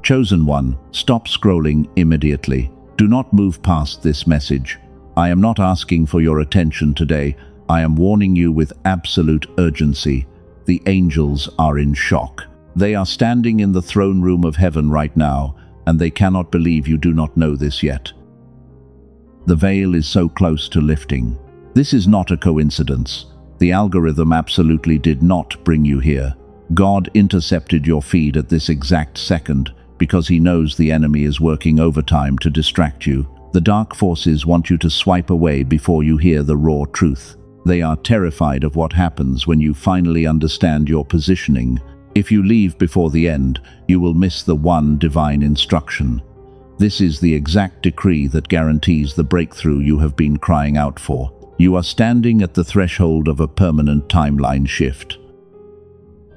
Chosen one, stop scrolling immediately. Do not move past this message. I am not asking for your attention today. I am warning you with absolute urgency. The angels are in shock. They are standing in the throne room of heaven right now, and they cannot believe you do not know this yet. The veil is so close to lifting. This is not a coincidence. The algorithm absolutely did not bring you here. God intercepted your feed at this exact second because he knows the enemy is working overtime to distract you. The dark forces want you to swipe away before you hear the raw truth. They are terrified of what happens when you finally understand your positioning. If you leave before the end, you will miss the one divine instruction. This is the exact decree that guarantees the breakthrough you have been crying out for. You are standing at the threshold of a permanent timeline shift.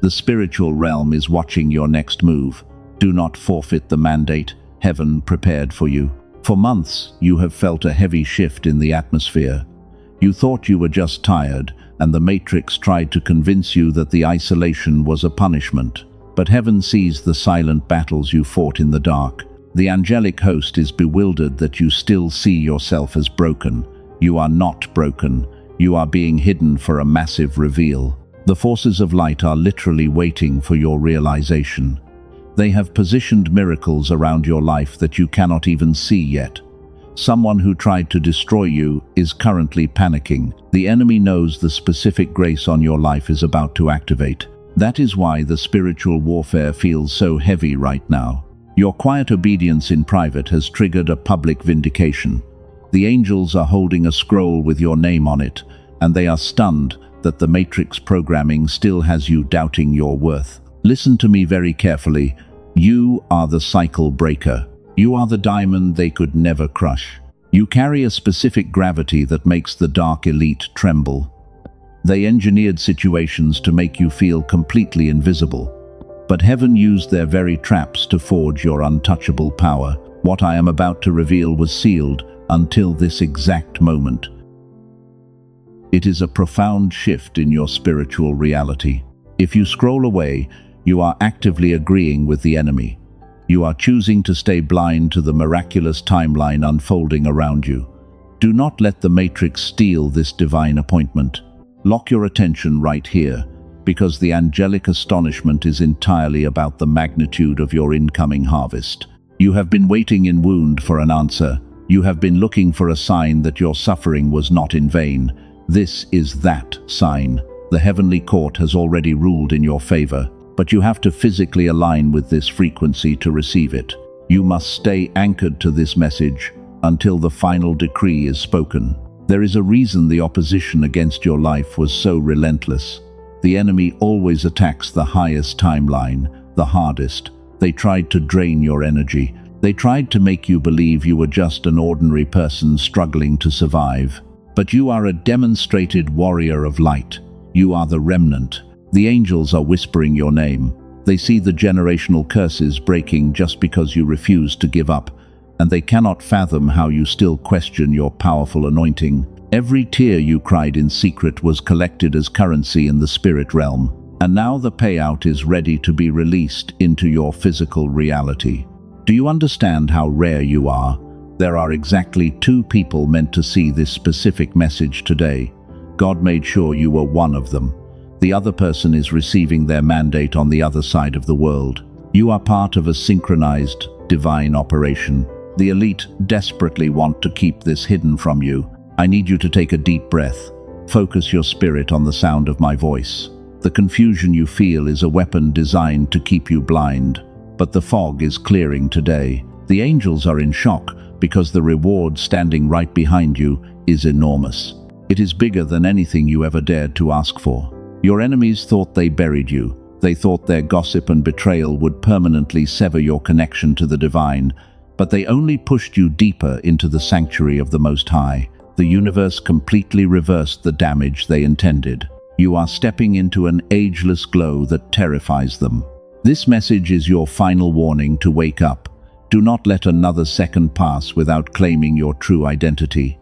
The spiritual realm is watching your next move. Do not forfeit the mandate heaven prepared for you. For months, you have felt a heavy shift in the atmosphere. You thought you were just tired, and the Matrix tried to convince you that the isolation was a punishment. But heaven sees the silent battles you fought in the dark. The angelic host is bewildered that you still see yourself as broken. You are not broken. You are being hidden for a massive reveal. The forces of light are literally waiting for your realization. They have positioned miracles around your life that you cannot even see yet. Someone who tried to destroy you is currently panicking. The enemy knows the specific grace on your life is about to activate. That is why the spiritual warfare feels so heavy right now. Your quiet obedience in private has triggered a public vindication. The angels are holding a scroll with your name on it, and they are stunned that the Matrix programming still has you doubting your worth. Listen to me very carefully. You are the cycle breaker. You are the diamond they could never crush. You carry a specific gravity that makes the dark elite tremble. They engineered situations to make you feel completely invisible. But heaven used their very traps to forge your untouchable power. What I am about to reveal was sealed until this exact moment. It is a profound shift in your spiritual reality. If you scroll away, you are actively agreeing with the enemy. You are choosing to stay blind to the miraculous timeline unfolding around you. Do not let the Matrix steal this divine appointment. Lock your attention right here, because the angelic astonishment is entirely about the magnitude of your incoming harvest. You have been waiting in wound for an answer. You have been looking for a sign that your suffering was not in vain. This is that sign. The heavenly court has already ruled in your favor, but you have to physically align with this frequency to receive it. You must stay anchored to this message until the final decree is spoken. There is a reason the opposition against your life was so relentless. The enemy always attacks the highest timeline, the hardest. They tried to drain your energy. They tried to make you believe you were just an ordinary person struggling to survive. But you are a demonstrated warrior of light. You are the remnant. The angels are whispering your name. They see the generational curses breaking just because you refuse to give up, and they cannot fathom how you still question your powerful anointing. Every tear you cried in secret was collected as currency in the spirit realm, and now the payout is ready to be released into your physical reality. Do you understand how rare you are? There are exactly 2 people meant to see this specific message today. God made sure you were one of them. The other person is receiving their mandate on the other side of the world. You are part of a synchronized, divine operation. The elite desperately want to keep this hidden from you. I need you to take a deep breath. Focus your spirit on the sound of my voice. The confusion you feel is a weapon designed to keep you blind. But the fog is clearing today. The angels are in shock because the reward standing right behind you is enormous. It is bigger than anything you ever dared to ask for. Your enemies thought they buried you. They thought their gossip and betrayal would permanently sever your connection to the divine, but they only pushed you deeper into the sanctuary of the Most High. The universe completely reversed the damage they intended. You are stepping into an ageless glow that terrifies them. This message is your final warning to wake up. Do not let another second pass without claiming your true identity.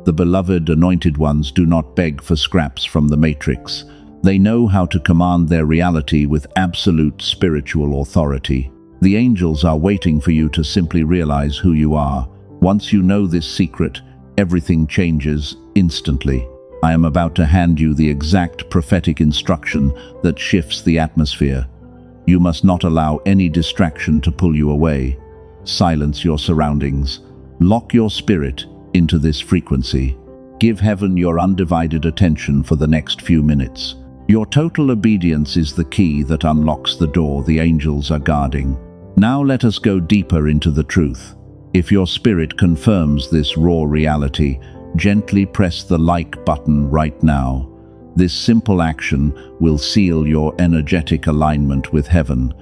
The beloved anointed ones do not beg for scraps from the Matrix. They know how to command their reality with absolute spiritual authority. The angels are waiting for you to simply realize who you are. Once you know this secret, everything changes instantly. I am about to hand you the exact prophetic instruction that shifts the atmosphere. You must not allow any distraction to pull you away. Silence your surroundings. Lock your spirit into this frequency. Give heaven your undivided attention for the next few minutes. Your total obedience is the key that unlocks the door the angels are guarding. Now let us go deeper into the truth. If your spirit confirms this raw reality, gently press the like button right now. This simple action will seal your energetic alignment with heaven.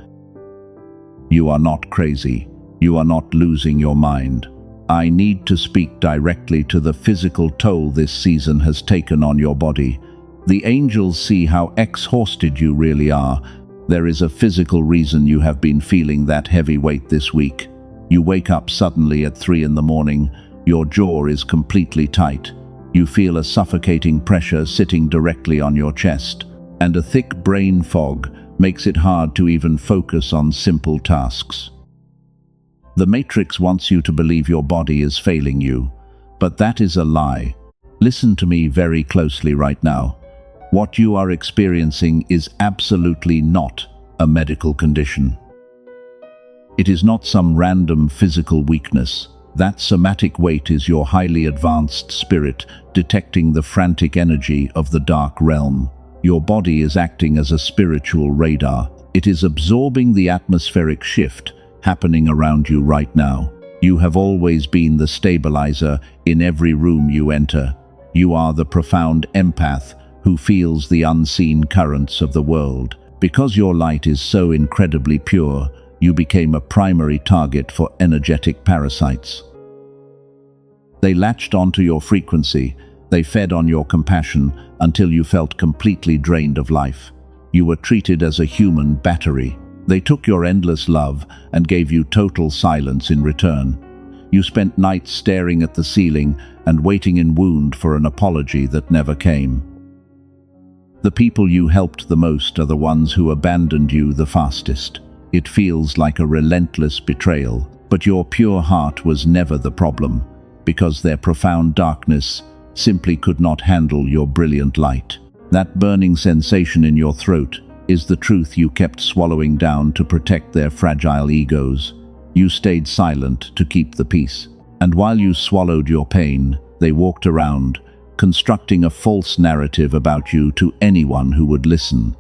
You are not crazy. You are not losing your mind. I need to speak directly to the physical toll this season has taken on your body. The angels see how exhausted you really are. There is a physical reason you have been feeling that heavy weight this week. You wake up suddenly at 3 in the morning. Your jaw is completely tight. You feel a suffocating pressure sitting directly on your chest, and a thick brain fog makes it hard to even focus on simple tasks. The Matrix wants you to believe your body is failing you, but that is a lie. Listen to me very closely right now. What you are experiencing is absolutely not a medical condition. It is not some random physical weakness. That somatic weight is your highly advanced spirit detecting the frantic energy of the dark realm. Your body is acting as a spiritual radar. It is absorbing the atmospheric shift happening around you right now. You have always been the stabilizer in every room you enter. You are the profound empath who feels the unseen currents of the world. Because your light is so incredibly pure, you became a primary target for energetic parasites. They latched onto your frequency. They fed on your compassion until you felt completely drained of life. You were treated as a human battery. They took your endless love and gave you total silence in return. You spent nights staring at the ceiling and waiting in wound for an apology that never came. The people you helped the most are the ones who abandoned you the fastest. It feels like a relentless betrayal, but your pure heart was never the problem, because their profound darkness simply could not handle your brilliant light. That burning sensation in your throat is the truth you kept swallowing down to protect their fragile egos. You stayed silent to keep the peace. And while you swallowed your pain, they walked around, constructing a false narrative about you to anyone who would listen.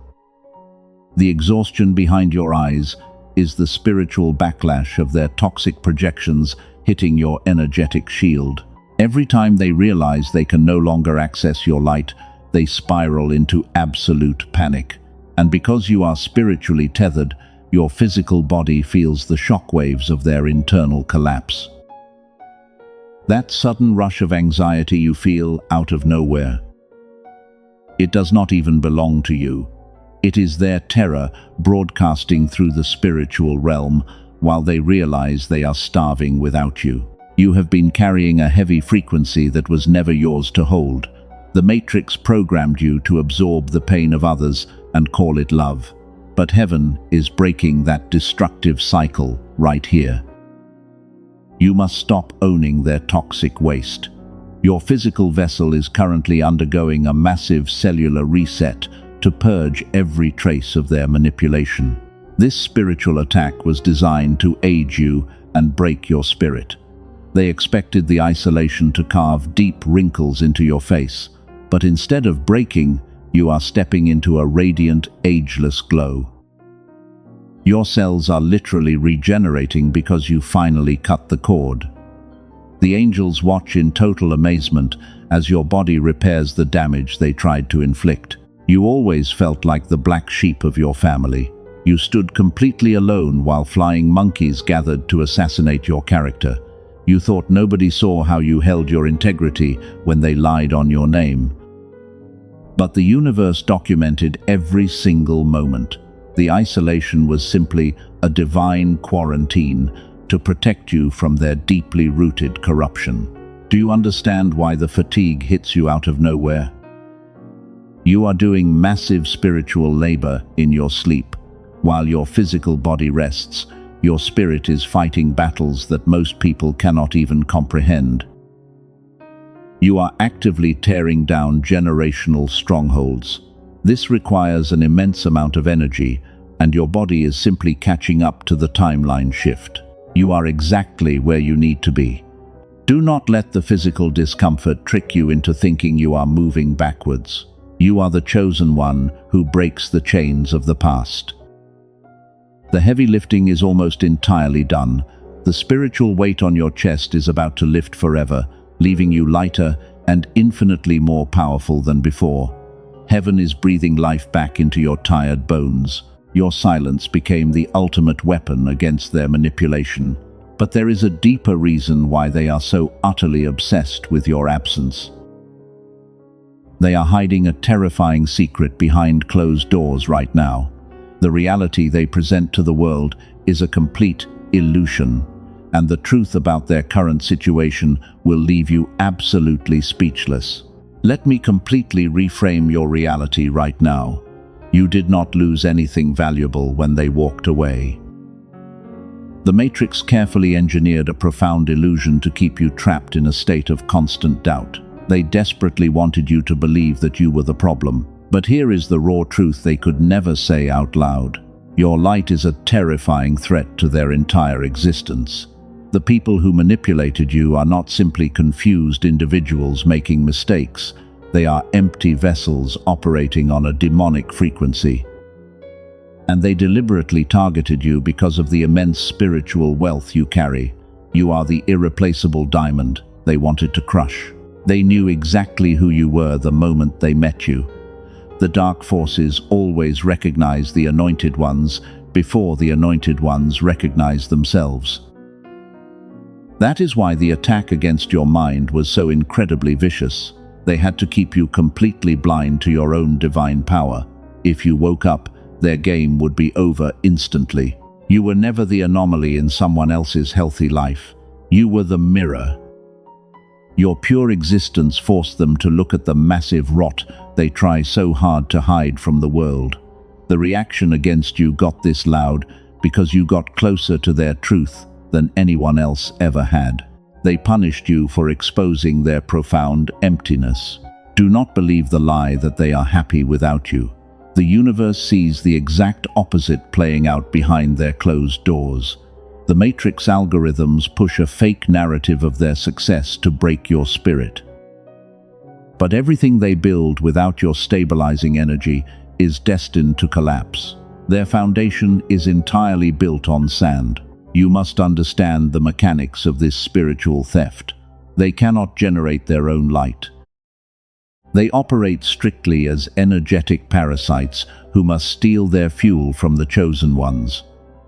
The exhaustion behind your eyes is the spiritual backlash of their toxic projections hitting your energetic shield. Every time they realize they can no longer access your light, they spiral into absolute panic. And because you are spiritually tethered, your physical body feels the shockwaves of their internal collapse. That sudden rush of anxiety you feel out of nowhere. It does not even belong to you. It is their terror broadcasting through the spiritual realm while they realize they are starving without you. You have been carrying a heavy frequency that was never yours to hold. The Matrix programmed you to absorb the pain of others and call it love. But heaven is breaking that destructive cycle right here. You must stop owning their toxic waste. Your physical vessel is currently undergoing a massive cellular reset to purge every trace of their manipulation. This spiritual attack was designed to aid you and break your spirit. They expected the isolation to carve deep wrinkles into your face, but instead of breaking, you are stepping into a radiant, ageless glow. Your cells are literally regenerating because you finally cut the cord. The angels watch in total amazement as your body repairs the damage they tried to inflict. You always felt like the black sheep of your family. You stood completely alone while flying monkeys gathered to assassinate your character. You thought nobody saw how you held your integrity when they lied on your name. But the universe documented every single moment. The isolation was simply a divine quarantine to protect you from their deeply rooted corruption. Do you understand why the fatigue hits you out of nowhere? You are doing massive spiritual labor in your sleep. While your physical body rests, Your spirit is fighting battles that most people cannot even comprehend. You are actively tearing down generational strongholds. This requires an immense amount of energy, and your body is simply catching up to the timeline shift. You are exactly where you need to be. Do not let the physical discomfort trick you into thinking you are moving backwards. You are the chosen one who breaks the chains of the past. The heavy lifting is almost entirely done. The spiritual weight on your chest is about to lift forever, leaving you lighter and infinitely more powerful than before. Heaven is breathing life back into your tired bones. Your silence became the ultimate weapon against their manipulation. But there is a deeper reason why they are so utterly obsessed with your absence. They are hiding a terrifying secret behind closed doors right now. The reality they present to the world is a complete illusion, and the truth about their current situation will leave you absolutely speechless. Let me completely reframe your reality right now. You did not lose anything valuable when they walked away. The Matrix carefully engineered a profound illusion to keep you trapped in a state of constant doubt. They desperately wanted you to believe that you were the problem. But here is the raw truth they could never say out loud. Your light is a terrifying threat to their entire existence. The people who manipulated you are not simply confused individuals making mistakes. They are empty vessels operating on a demonic frequency. And they deliberately targeted you because of the immense spiritual wealth you carry. You are the irreplaceable diamond they wanted to crush. They knew exactly who you were the moment they met you. The dark forces always recognize the anointed ones before the anointed ones recognize themselves. That is why the attack against your mind was so incredibly vicious. They had to keep you completely blind to your own divine power. If you woke up, their game would be over instantly. You were never the anomaly in someone else's healthy life. You were the mirror. Your pure existence forced them to look at the massive rot they try so hard to hide from the world. The reaction against you got this loud because you got closer to their truth than anyone else ever had. They punished you for exposing their profound emptiness. Do not believe the lie that they are happy without you. The universe sees the exact opposite playing out behind their closed doors. The Matrix algorithms push a fake narrative of their success to break your spirit. But everything they build without your stabilizing energy is destined to collapse. Their foundation is entirely built on sand. You must understand the mechanics of this spiritual theft. They cannot generate their own light. They operate strictly as energetic parasites who must steal their fuel from the chosen ones.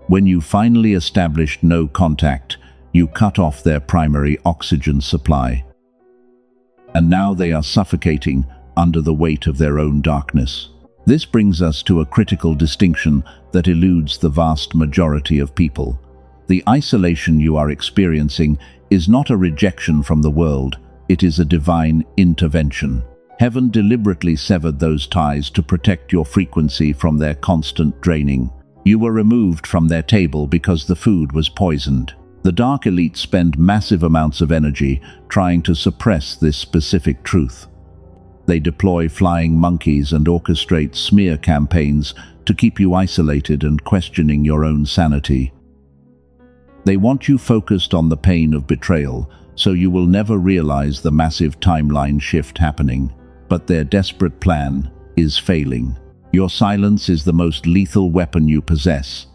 When you finally established no contact, you cut off their primary oxygen supply. And now they are suffocating under the weight of their own darkness. This brings us to a critical distinction that eludes the vast majority of people. The isolation you are experiencing is not a rejection from the world, it is a divine intervention. Heaven deliberately severed those ties to protect your frequency from their constant draining. You were removed from their table because the food was poisoned. The dark elite spend massive amounts of energy trying to suppress this specific truth. They deploy flying monkeys and orchestrate smear campaigns to keep you isolated and questioning your own sanity. They want you focused on the pain of betrayal, so you will never realize the massive timeline shift happening. But their desperate plan is failing. Your silence is the most lethal weapon you possess.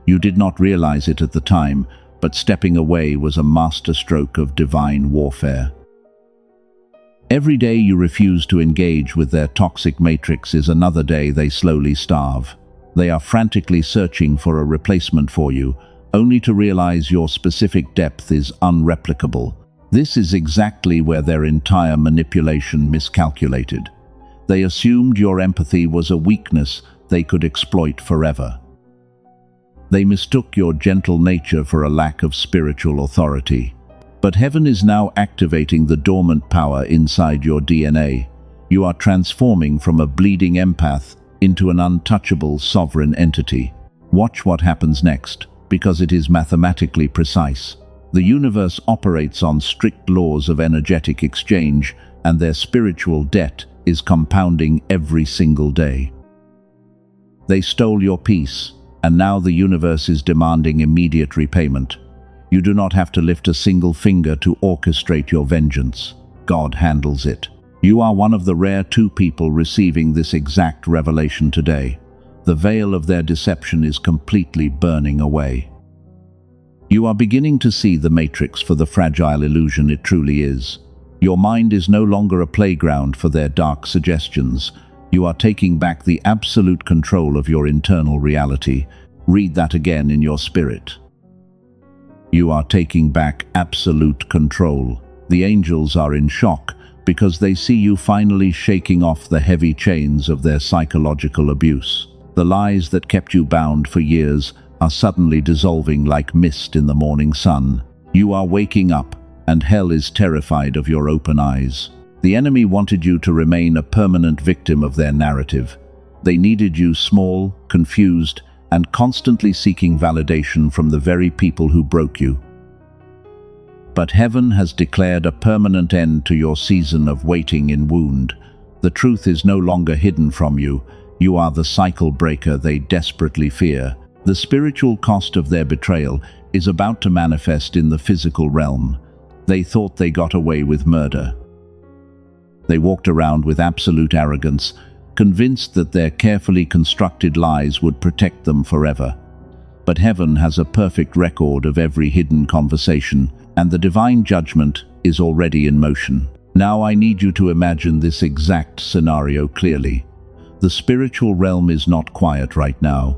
You did not realize it at the time, but stepping away was a masterstroke of divine warfare. Every day you refuse to engage with their toxic matrix is another day they slowly starve. They are frantically searching for a replacement for you, only to realize your specific depth is unreplicable. This is exactly where their entire manipulation miscalculated. They assumed your empathy was a weakness they could exploit forever. They mistook your gentle nature for a lack of spiritual authority. But heaven is now activating the dormant power inside your DNA. You are transforming from a bleeding empath into an untouchable sovereign entity. Watch what happens next. because it is mathematically precise. The universe operates on strict laws of energetic exchange, and their spiritual debt is compounding every single day. They stole your peace, and now the universe is demanding immediate repayment. You do not have to lift a single finger to orchestrate your vengeance. God handles it. You are one of the rare 2 people receiving this exact revelation today. The veil of their deception is completely burning away. You are beginning to see the matrix for the fragile illusion it truly is. Your mind is no longer a playground for their dark suggestions. You are taking back the absolute control of your internal reality. Read that again in your spirit. You are taking back absolute control. The angels are in shock because they see you finally shaking off the heavy chains of their psychological abuse. The lies that kept you bound for years are suddenly dissolving like mist in the morning sun. You are waking up, and hell is terrified of your open eyes. The enemy wanted you to remain a permanent victim of their narrative. They needed you small, confused, and constantly seeking validation from the very people who broke you. But heaven has declared a permanent end to your season of waiting in wound. The truth is no longer hidden from you. You are the cycle breaker they desperately fear. The spiritual cost of their betrayal is about to manifest in the physical realm. They thought they got away with murder. They walked around with absolute arrogance, convinced that their carefully constructed lies would protect them forever. But heaven has a perfect record of every hidden conversation, and the divine judgment is already in motion. Now I need you to imagine this exact scenario clearly. The spiritual realm is not quiet right now.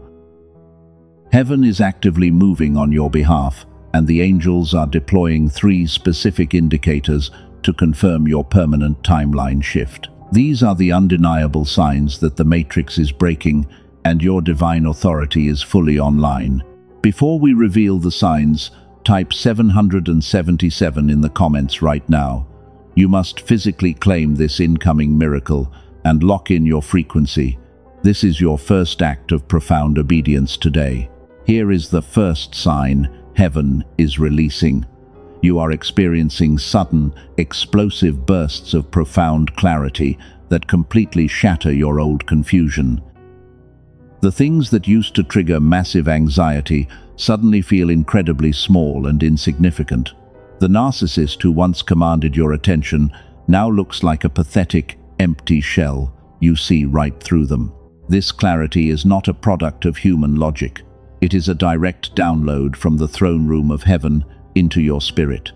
Heaven is actively moving on your behalf, and the angels are deploying 3 specific indicators to confirm your permanent timeline shift. These are the undeniable signs that the matrix is breaking and your divine authority is fully online. Before we reveal the signs, type 777 in the comments right now. You must physically claim this incoming miracle and lock in your frequency. This is your first act of profound obedience today. Here is the first sign: heaven is releasing. You are experiencing sudden, explosive bursts of profound clarity that completely shatter your old confusion. The things that used to trigger massive anxiety suddenly feel incredibly small and insignificant. The narcissist who once commanded your attention now looks like a pathetic, empty shell. You see right through them. This clarity is not a product of human logic. It is a direct download from the throne room of heaven into your spirit.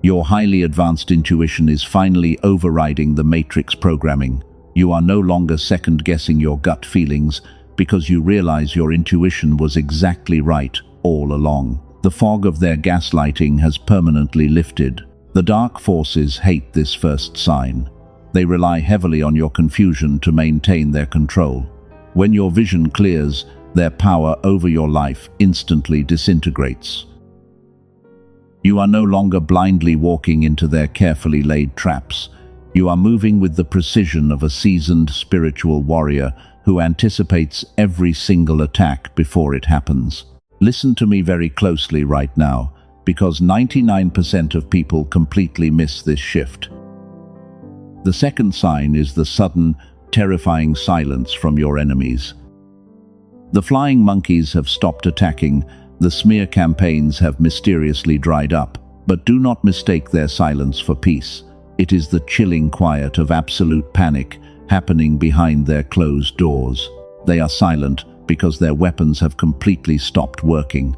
Your highly advanced intuition is finally overriding the matrix programming. You are no longer second-guessing your gut feelings because you realize your intuition was exactly right all along. The fog of their gaslighting has permanently lifted. The dark forces hate this first sign. They rely heavily on your confusion to maintain their control. When your vision clears, their power over your life instantly disintegrates. You are no longer blindly walking into their carefully laid traps. You are moving with the precision of a seasoned spiritual warrior who anticipates every single attack before it happens. Listen to me very closely right now, because 99% of people completely miss this shift. The second sign is the sudden, terrifying silence from your enemies. The flying monkeys have stopped attacking, the smear campaigns have mysteriously dried up, but do not mistake their silence for peace. It is the chilling quiet of absolute panic happening behind their closed doors. They are silent because their weapons have completely stopped working.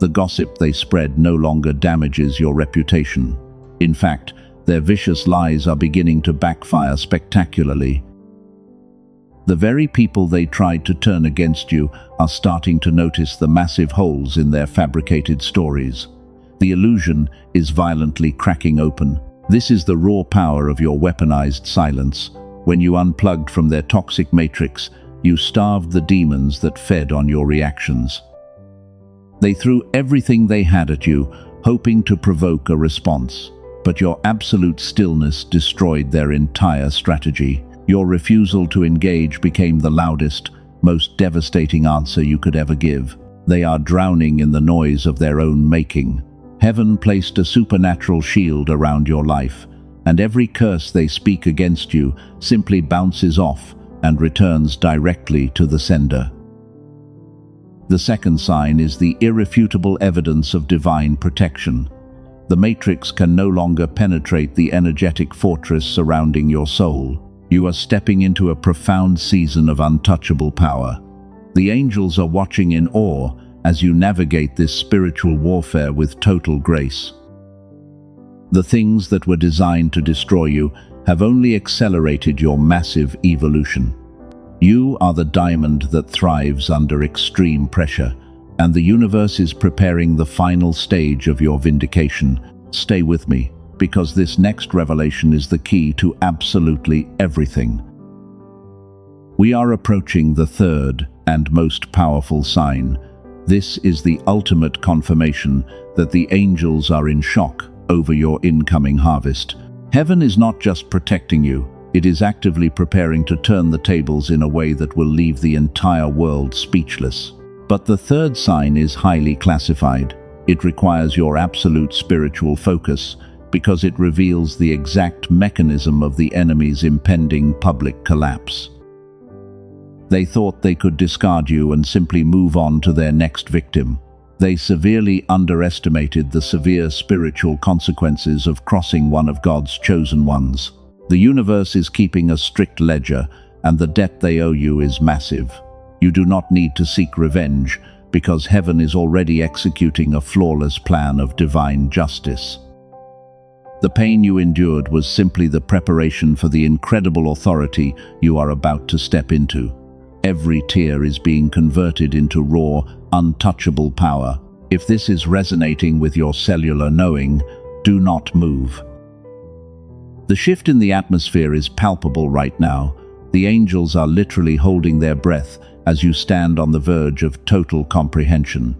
The gossip they spread no longer damages your reputation. In fact, their vicious lies are beginning to backfire spectacularly. The very people they tried to turn against you are starting to notice the massive holes in their fabricated stories. The illusion is violently cracking open. This is the raw power of your weaponized silence. When you unplugged from their toxic matrix, you starved the demons that fed on your reactions. They threw everything they had at you, hoping to provoke a response. But your absolute stillness destroyed their entire strategy. Your refusal to engage became the loudest, most devastating answer you could ever give. They are drowning in the noise of their own making. Heaven placed a supernatural shield around your life, and every curse they speak against you simply bounces off and returns directly to the sender. The second sign is the irrefutable evidence of divine protection. The matrix can no longer penetrate the energetic fortress surrounding your soul. You are stepping into a profound season of untouchable power. The angels are watching in awe as you navigate this spiritual warfare with total grace. The things that were designed to destroy you have only accelerated your massive evolution. You are the diamond that thrives under extreme pressure, and the universe is preparing the final stage of your vindication. Stay with me, because this next revelation is the key to absolutely everything. We are approaching the third and most powerful sign. This is the ultimate confirmation that the angels are in shock over your incoming harvest. Heaven is not just protecting you, it is actively preparing to turn the tables in a way that will leave the entire world speechless. But the third sign is highly classified. It requires your absolute spiritual focus because it reveals the exact mechanism of the enemy's impending public collapse. They thought they could discard you and simply move on to their next victim. They severely underestimated the severe spiritual consequences of crossing one of God's chosen ones. The universe is keeping a strict ledger, and the debt they owe you is massive. You do not need to seek revenge, because heaven is already executing a flawless plan of divine justice. The pain you endured was simply the preparation for the incredible authority you are about to step into. Every tear is being converted into raw, untouchable power. If this is resonating with your cellular knowing, do not move. The shift in the atmosphere is palpable right now. The angels are literally holding their breath as you stand on the verge of total comprehension.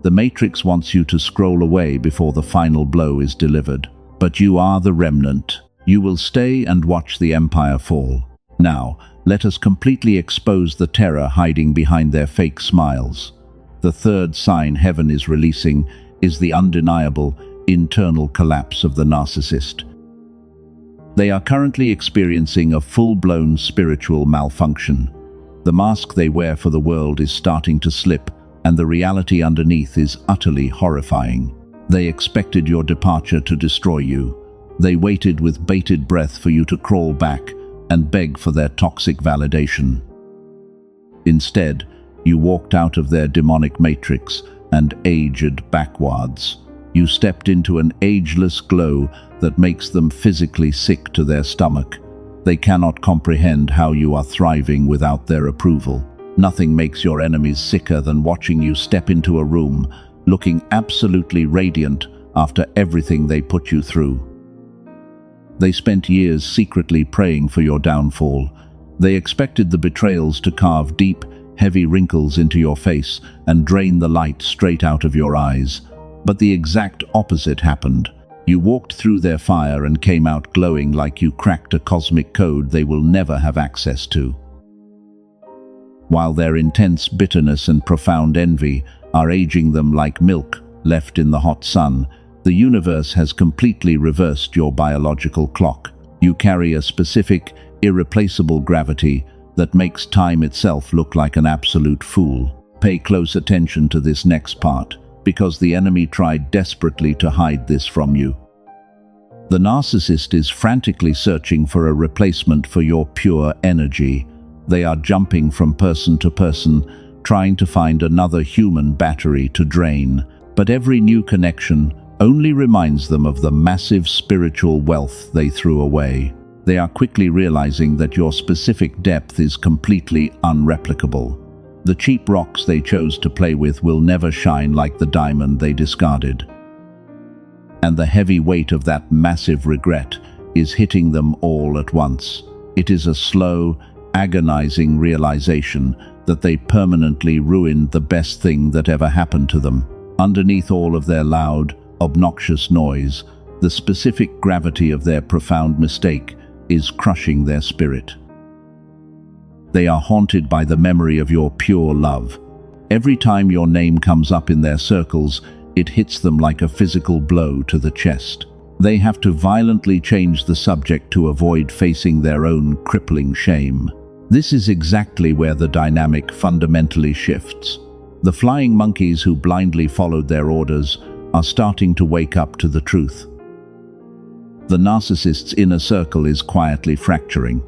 The matrix wants you to scroll away before the final blow is delivered. But you are the remnant. You will stay and watch the empire fall. Now, let us completely expose the terror hiding behind their fake smiles. The third sign heaven is releasing is the undeniable internal collapse of the narcissist. They are currently experiencing a full-blown spiritual malfunction. The mask they wear for the world is starting to slip, and the reality underneath is utterly horrifying. They expected your departure to destroy you. They waited with bated breath for you to crawl back and beg for their toxic validation. Instead, you walked out of their demonic matrix and aged backwards. You stepped into an ageless glow that makes them physically sick to their stomach. They cannot comprehend how you are thriving without their approval. Nothing makes your enemies sicker than watching you step into a room looking absolutely radiant after everything they put you through. They spent years secretly praying for your downfall. They expected the betrayals to carve deep, heavy wrinkles into your face and drain the light straight out of your eyes. But the exact opposite happened. You walked through their fire and came out glowing like you cracked a cosmic code they will never have access to. While their intense bitterness and profound envy are aging them like milk left in the hot sun, the universe has completely reversed your biological clock. You carry a specific, irreplaceable gravity that makes time itself look like an absolute fool. Pay close attention to this next part, because the enemy tried desperately to hide this from you. The narcissist is frantically searching for a replacement for your pure energy. They are jumping from person to person, trying to find another human battery to drain. But every new connection only reminds them of the massive spiritual wealth they threw away. They are quickly realizing that your specific depth is completely unreplicable. The cheap rocks they chose to play with will never shine like the diamond they discarded. And the heavy weight of that massive regret is hitting them all at once. It is a slow, agonizing realization that they permanently ruined the best thing that ever happened to them. Underneath all of their loud, obnoxious noise, the specific gravity of their profound mistake is crushing their spirit. They are haunted by the memory of your pure love. Every time your name comes up in their circles, it hits them like a physical blow to the chest. They have to violently change the subject to avoid facing their own crippling shame. This is exactly where the dynamic fundamentally shifts. The flying monkeys who blindly followed their orders are starting to wake up to the truth. The narcissist's inner circle is quietly fracturing.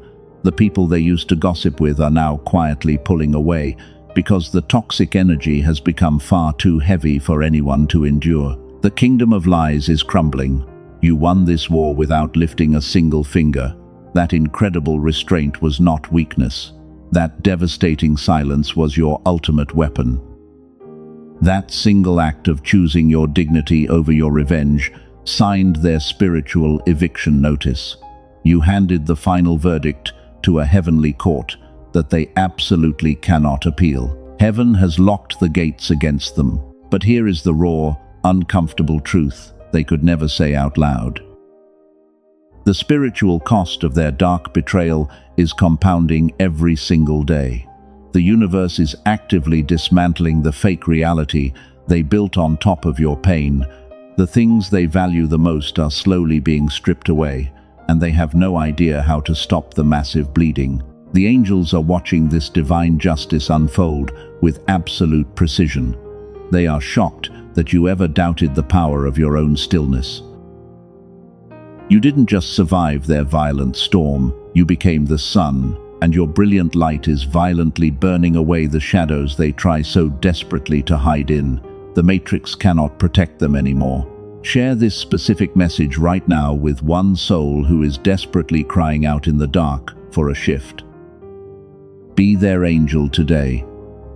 The people they used to gossip with are now quietly pulling away because the toxic energy has become far too heavy for anyone to endure. The kingdom of lies is crumbling. You won this war without lifting a single finger. That incredible restraint was not weakness. That devastating silence was your ultimate weapon. That single act of choosing your dignity over your revenge signed their spiritual eviction notice. You handed the final verdict to a heavenly court that they absolutely cannot appeal. Heaven has locked the gates against them. But here is the raw, uncomfortable truth they could never say out loud. The spiritual cost of their dark betrayal is compounding every single day. The universe is actively dismantling the fake reality they built on top of your pain. The things they value the most are slowly being stripped away, and they have no idea how to stop the massive bleeding. The angels are watching this divine justice unfold with absolute precision. They are shocked that you ever doubted the power of your own stillness. You didn't just survive their violent storm, you became the sun, and your brilliant light is violently burning away the shadows they try so desperately to hide in. The Matrix cannot protect them anymore. Share this specific message right now with one soul who is desperately crying out in the dark for a shift. Be their angel today.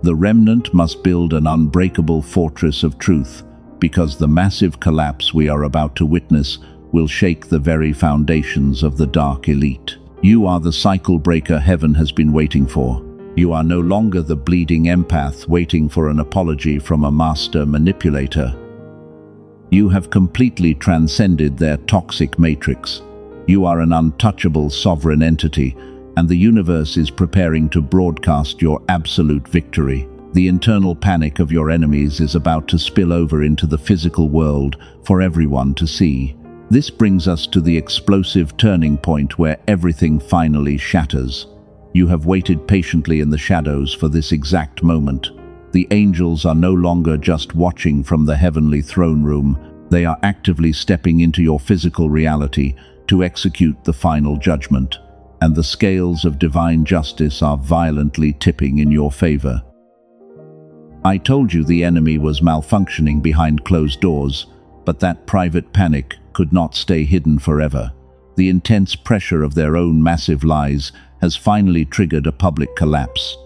The remnant must build an unbreakable fortress of truth, because the massive collapse we are about to witness will shake the very foundations of the dark elite. You are the cycle breaker heaven has been waiting for. You are no longer the bleeding empath waiting for an apology from a master manipulator. You have completely transcended their toxic matrix. You are an untouchable sovereign entity, and the universe is preparing to broadcast your absolute victory. The internal panic of your enemies is about to spill over into the physical world for everyone to see. This brings us to the explosive turning point where everything finally shatters. You have waited patiently in the shadows for this exact moment. The angels are no longer just watching from the heavenly throne room. They are actively stepping into your physical reality to execute the final judgment. And the scales of divine justice are violently tipping in your favor. I told you the enemy was malfunctioning behind closed doors, but that private panic could not stay hidden forever. The intense pressure of their own massive lies has finally triggered a public collapse.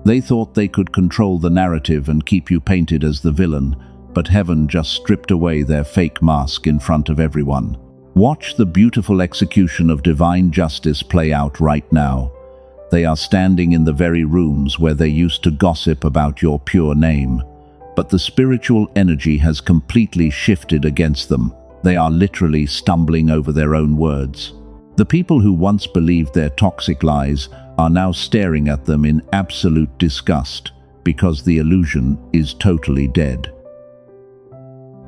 They thought they could control the narrative and keep you painted as the villain, but heaven just stripped away their fake mask in front of everyone. Watch the beautiful execution of divine justice play out right now. They are standing in the very rooms where they used to gossip about your pure name. But the spiritual energy has completely shifted against them. They are literally stumbling over their own words. The people who once believed their toxic lies are now staring at them in absolute disgust because the illusion is totally dead.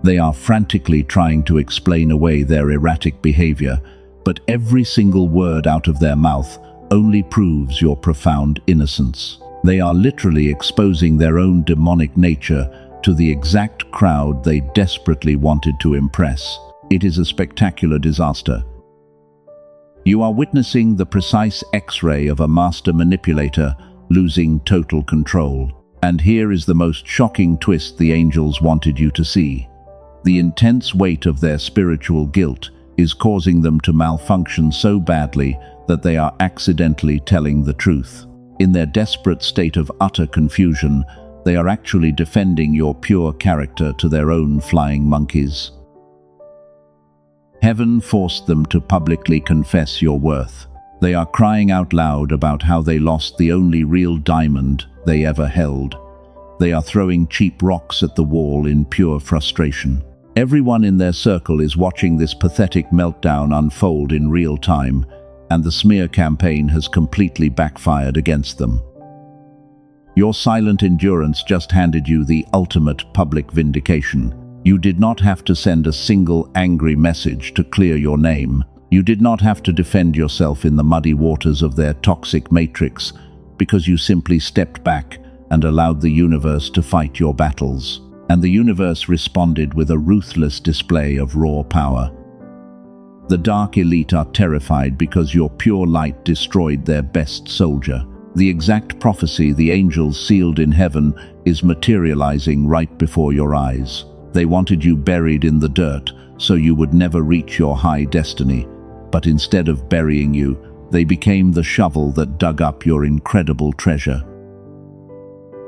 They are frantically trying to explain away their erratic behavior, but every single word out of their mouth only proves your profound innocence. They are literally exposing their own demonic nature to the exact crowd they desperately wanted to impress. It is a spectacular disaster. You are witnessing the precise X-ray of a master manipulator losing total control. And here is the most shocking twist the angels wanted you to see. The intense weight of their spiritual guilt is causing them to malfunction so badly that they are accidentally telling the truth. In their desperate state of utter confusion, they are actually defending your pure character to their own flying monkeys. Heaven forced them to publicly confess your worth. They are crying out loud about how they lost the only real diamond they ever held. They are throwing cheap rocks at the wall in pure frustration. Everyone in their circle is watching this pathetic meltdown unfold in real time, and the smear campaign has completely backfired against them. Your silent endurance just handed you the ultimate public vindication. You did not have to send a single angry message to clear your name. You did not have to defend yourself in the muddy waters of their toxic matrix, because you simply stepped back and allowed the universe to fight your battles. And the universe responded with a ruthless display of raw power. The dark elite are terrified because your pure light destroyed their best soldier. The exact prophecy the angels sealed in heaven is materializing right before your eyes. They wanted you buried in the dirt so you would never reach your high destiny. But instead of burying you, they became the shovel that dug up your incredible treasure.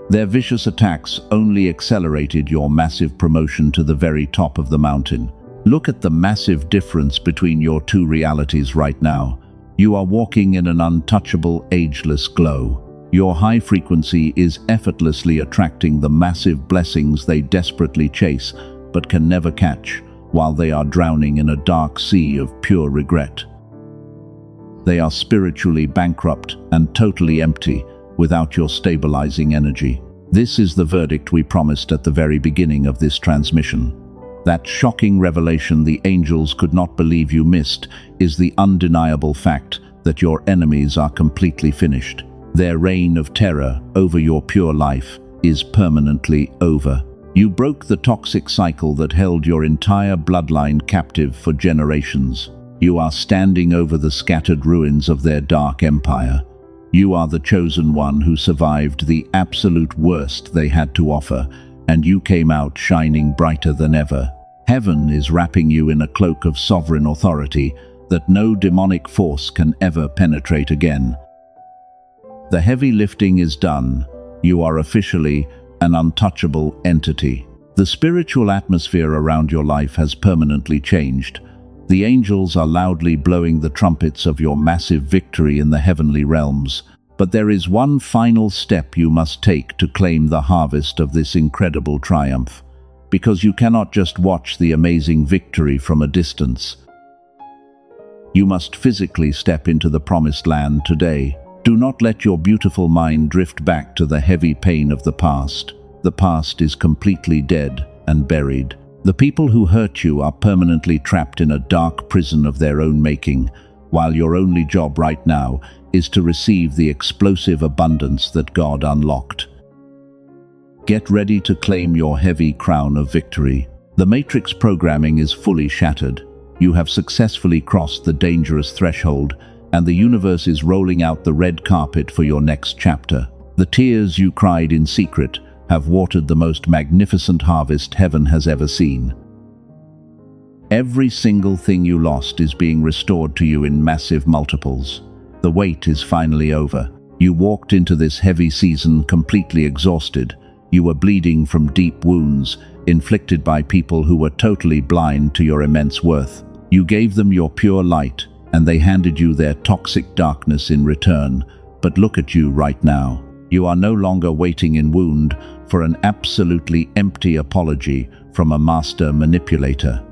Their vicious attacks only accelerated your massive promotion to the very top of the mountain. Look at the massive difference between your two realities right now. You are walking in an untouchable, ageless glow. Your high frequency is effortlessly attracting the massive blessings they desperately chase but can never catch, while they are drowning in a dark sea of pure regret. They are spiritually bankrupt and totally empty without your stabilizing energy. This is the verdict we promised at the very beginning of this transmission. That shocking revelation the angels could not believe you missed is the undeniable fact that your enemies are completely finished. Their reign of terror over your pure life is permanently over. You broke the toxic cycle that held your entire bloodline captive for generations. You are standing over the scattered ruins of their dark empire. You are the chosen one who survived the absolute worst they had to offer, and you came out shining brighter than ever. Heaven is wrapping you in a cloak of sovereign authority that no demonic force can ever penetrate again. The heavy lifting is done. You are officially an untouchable entity. The spiritual atmosphere around your life has permanently changed. The angels are loudly blowing the trumpets of your massive victory in the heavenly realms. But there is one final step you must take to claim the harvest of this incredible triumph. Because you cannot just watch the amazing victory from a distance. You must physically step into the promised land today. Do not let your beautiful mind drift back to the heavy pain of the past. The past is completely dead and buried. The people who hurt you are permanently trapped in a dark prison of their own making, while your only job right now is to receive the explosive abundance that God unlocked. Get ready to claim your heavy crown of victory. The matrix programming is fully shattered. You have successfully crossed the dangerous threshold, and the universe is rolling out the red carpet for your next chapter. The tears you cried in secret have watered the most magnificent harvest heaven has ever seen. Every single thing you lost is being restored to you in massive multiples. The wait is finally over. You walked into this heavy season completely exhausted. You were bleeding from deep wounds, inflicted by people who were totally blind to your immense worth. You gave them your pure light, and they handed you their toxic darkness in return. But look at you right now. You are no longer waiting in wound for an absolutely empty apology from a master manipulator.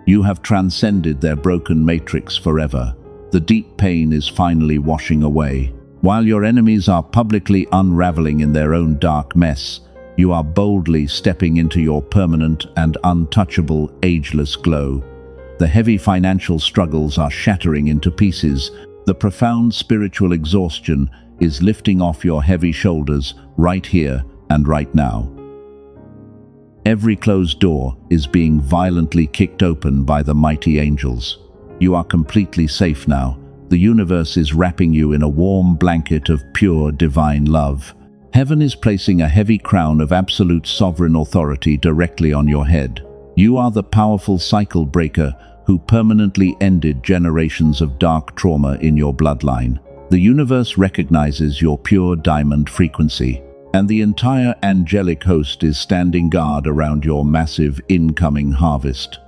You have transcended their broken matrix forever. The deep pain is finally washing away. While your enemies are publicly unraveling in their own dark mess, you are boldly stepping into your permanent and untouchable, ageless glow. The heavy financial struggles are shattering into pieces. The profound spiritual exhaustion is lifting off your heavy shoulders right here and right now. Every closed door is being violently kicked open by the mighty angels. You are completely safe now. The universe is wrapping you in a warm blanket of pure divine love. Heaven is placing a heavy crown of absolute sovereign authority directly on your head. You are the powerful cycle breaker who permanently ended generations of dark trauma in your bloodline. The universe recognizes your pure diamond frequency, and the entire angelic host is standing guard around your massive incoming harvest.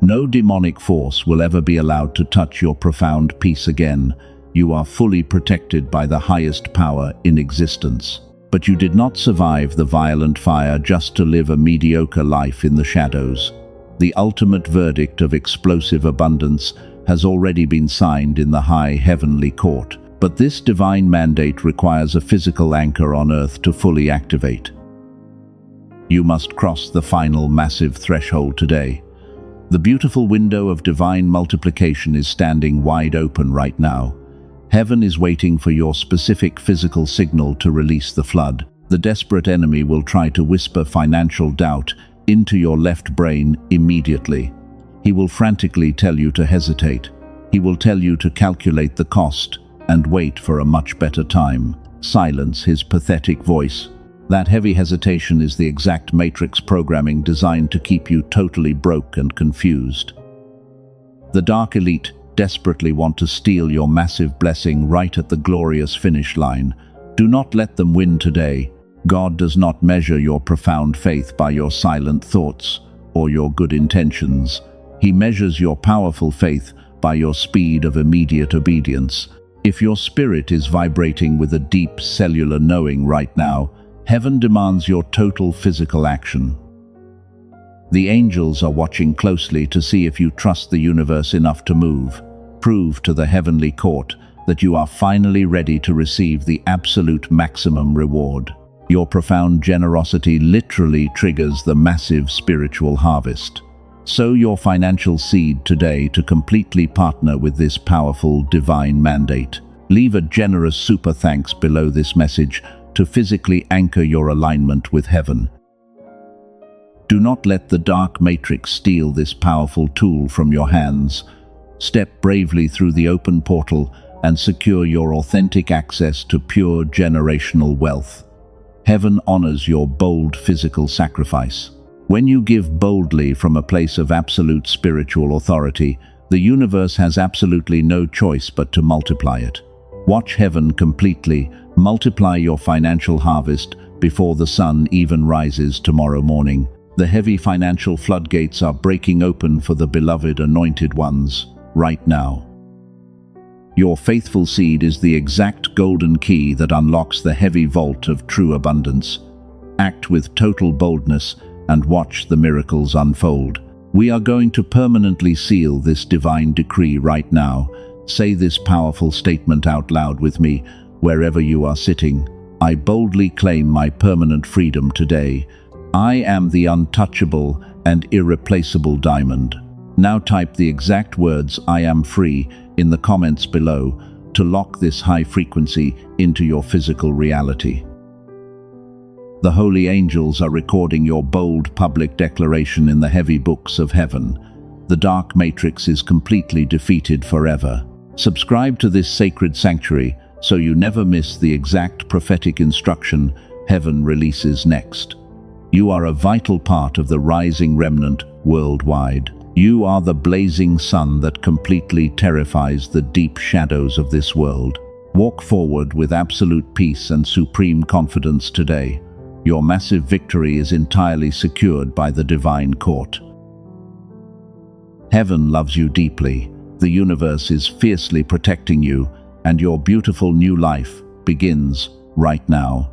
No demonic force will ever be allowed to touch your profound peace again. You are fully protected by the highest power in existence. But you did not survive the violent fire just to live a mediocre life in the shadows. The ultimate verdict of explosive abundance has already been signed in the high heavenly court. But this divine mandate requires a physical anchor on earth to fully activate. You must cross the final massive threshold today. The beautiful window of divine multiplication is standing wide open right now. Heaven is waiting for your specific physical signal to release the flood. The desperate enemy will try to whisper financial doubt into your left brain immediately. He will frantically tell you to hesitate. He will tell you to calculate the cost and wait for a much better time. Silence his pathetic voice. That heavy hesitation is the exact matrix programming designed to keep you totally broke and confused. The dark elite desperately want to steal your massive blessing right at the glorious finish line. Do not let them win today. God does not measure your profound faith by your silent thoughts or your good intentions. He measures your powerful faith by your speed of immediate obedience. If your spirit is vibrating with a deep cellular knowing right now, heaven demands your total physical action. The angels are watching closely to see if you trust the universe enough to move. Prove to the heavenly court that you are finally ready to receive the absolute maximum reward. Your profound generosity literally triggers the massive spiritual harvest. Sow your financial seed today to completely partner with this powerful divine mandate. Leave a generous super thanks below this message to physically anchor your alignment with heaven. Do not let the dark matrix steal this powerful tool from your hands. Step bravely through the open portal and secure your authentic access to pure generational wealth. Heaven honors your bold physical sacrifice. When you give boldly from a place of absolute spiritual authority, the universe has absolutely no choice but to multiply it. Watch heaven completely multiply your financial harvest before the sun even rises tomorrow morning. The heavy financial floodgates are breaking open for the beloved anointed ones right now. Your faithful seed is the exact golden key that unlocks the heavy vault of true abundance. Act with total boldness and watch the miracles unfold. We are going to permanently seal this divine decree right now. Say this powerful statement out loud with me, wherever you are sitting. I boldly claim my permanent freedom today. I am the untouchable and irreplaceable diamond. Now type the exact words "I am free" in the comments below to lock this high frequency into your physical reality. The holy angels are recording your bold public declaration in the heavy books of heaven. The dark matrix is completely defeated forever. Subscribe to this sacred sanctuary so you never miss the exact prophetic instruction heaven releases next. You are a vital part of the rising remnant worldwide. You are the blazing sun that completely terrifies the deep shadows of this world. Walk forward with absolute peace and supreme confidence today. Your massive victory is entirely secured by the divine court. Heaven loves you deeply. The universe is fiercely protecting you, and your beautiful new life begins right now.